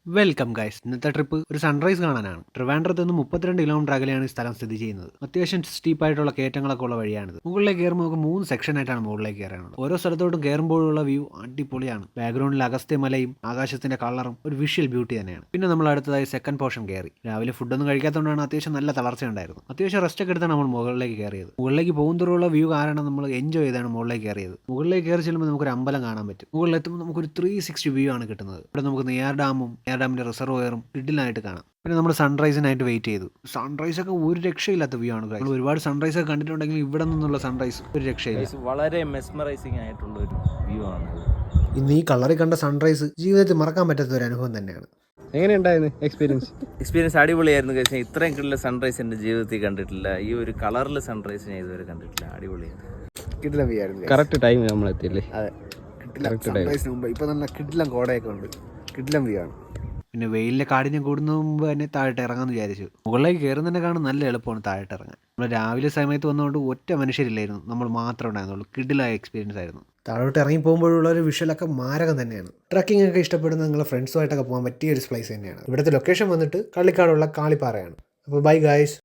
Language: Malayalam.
Welcome guys. ഇന്നത്തെ ട്രിപ്പ് ഒരു സൺറൈസ് കാണാനാണ്. ട്രിവാൻഡ്രത്ത് നിന്ന് 32 കിലോമീറ്റർ അകലെയാണ് ഈ സ്ഥലം സ്ഥിതി ചെയ്യുന്നത്. അത്യാവശ്യം സ്റ്റീപ്പായിട്ടുള്ള കയറ്റങ്ങളൊക്കെ ഉള്ള വഴിയാണിത്. മുകളിലേക്ക് കയറുമ്പോൾ നമുക്ക് 3 സെക്ഷനായിട്ടാണ് മുകളിലേക്ക് കയറാനുള്ളത്. ഓരോ സ്ഥലത്തോട്ടും കയറുമ്പോഴുള്ള വ്യൂ അടിപൊളിയാണ്. ബാക്ക്ഗ്രൗണ്ടിൽ അഗസ്ത്യ മലയും ആകാശത്തിന്റെ കളറും ഒരു വിഷ്വൽ ബ്യൂട്ടി തന്നെയാണ്. പിന്നെ നമ്മൾ അടുത്തതായി സെക്കൻഡ് പോർഷൻ കയറി. രാവിലെ ഫുഡൊന്നും കഴിക്കാത്തതുകൊണ്ടാണ് അത്യാവശ്യം നല്ല തളർച്ച ഉണ്ടായിരുന്നു. അത്യാവശ്യം റെസ്റ്റ് ഒക്കെ എടുത്താണ് നമ്മൾ മുകളിലേക്ക് കയറിയത്. മുകളിലേക്ക് പോകുന്നതോറുള്ള വ്യൂ കാരണം നമ്മൾ എൻജോയ് ചെയ്താണ് മുകളിലേക്ക് കയറിയത്. മുകളിലേക്ക് കയറി ചെല്ലുമ്പോൾ നമുക്കൊരു അമ്പലം കാണാൻ പറ്റും. മുകളിലെത്തുമ്പോൾ നമുക്കൊരു 360 വ്യൂ ആണ് കിട്ടുന്നത്. ഇവിടെ നമുക്ക് നെയ്യാർ ഡാമിന്റെ റിസർവയറും കിഡിലായിട്ട് കാണാം. പിന്നെ നമ്മൾ സൺറൈസിനായിട്ട് വെയിറ്റ് ചെയ്തു. സൺറൈസ് ഒക്കെ ഒരു രക്ഷയില്ലാത്ത വ്യൂ ആണ്. നമ്മൾ ഒരുപാട് സൺറൈസ് ഒക്കെ കണ്ടിട്ടുണ്ടെങ്കിൽ ഇവിടെ നിന്നുള്ള സൺറൈസ് ഒരു രക്ഷയില്ല. വളരെ മെസ്മറൈസിംഗ് ആയിട്ടുള്ള ഒരു വ്യൂ ആണ്. ഇന്ന് ഈ കളറിൽ കണ്ട സൺറൈസ് ജീവിതത്തിൽ മറക്കാൻ പറ്റാത്ത ഒരു അനുഭവം തന്നെയാണ്. എങ്ങനെയുണ്ടായിരുന്നു എക്സ്പീരിയൻസ്? അടിപൊളിയായിരുന്നു. കഴിച്ചാൽ ഇത്രയും കിട്ടുള്ള സൺറൈസ് എൻ്റെ ജീവിതത്തിൽ കണ്ടിട്ടില്ല. ഈ ഒരു കളറിൽ സൺറൈസ് ഞാൻ ഇതുവരെ കണ്ടിട്ടില്ല. അടിപൊളിയായിരുന്നു. കറക്റ്റ് ടൈം നമ്മളെത്തിയല്ലേ? അതെ, സൺറൈസിന് മുമ്പ് ഇപ്പൊ നല്ല കിഡിലം കോടയൊക്കെ ഉണ്ട്. കിഡിലം വ്യൂ ആണ്. പിന്നെ വെയിലിന്റെ കാഠിന്യം കൂടുന്നതിന് മുമ്പ് തന്നെ താഴോട്ട് ഇറങ്ങാമെന്ന് വിചാരിച്ചു. മുകളിലേക്ക് കയറുന്നതിനെ കാണാൻ നല്ല എളുപ്പമാണ് താഴോട്ട് ഇറങ്ങാൻ. നമ്മൾ രാവിലെ സമയത്ത് വന്നതുകൊണ്ട് ഒറ്റ മനുഷ്യരില്ലായിരുന്നു, നമ്മൾ മാത്രമേ ഉണ്ടായിരുന്നുള്ളൂ. കിഡിലായ എക്സ്പീരിയൻസ് ആയിരുന്നു. താഴോട്ട് ഇറങ്ങി പോകുമ്പോഴുള്ള ഒരു വിഷ്വലൊക്കെ മാരകം തന്നെയാണ്. ട്രക്കിംഗ് ഒക്കെ ഇഷ്ടപ്പെടുന്ന നിങ്ങളുടെ ഫ്രണ്ട്സുമായിട്ടൊക്കെ പോകാൻ പറ്റിയ ഒരു പ്ലേസ് തന്നെയാണ്. ഇവിടുത്തെ ലൊക്കേഷൻ വന്നിട്ട് കള്ളിക്കാടുള്ള കാളിപ്പാറയാണ്. അപ്പോൾ ബൈ ഗായ്സ്.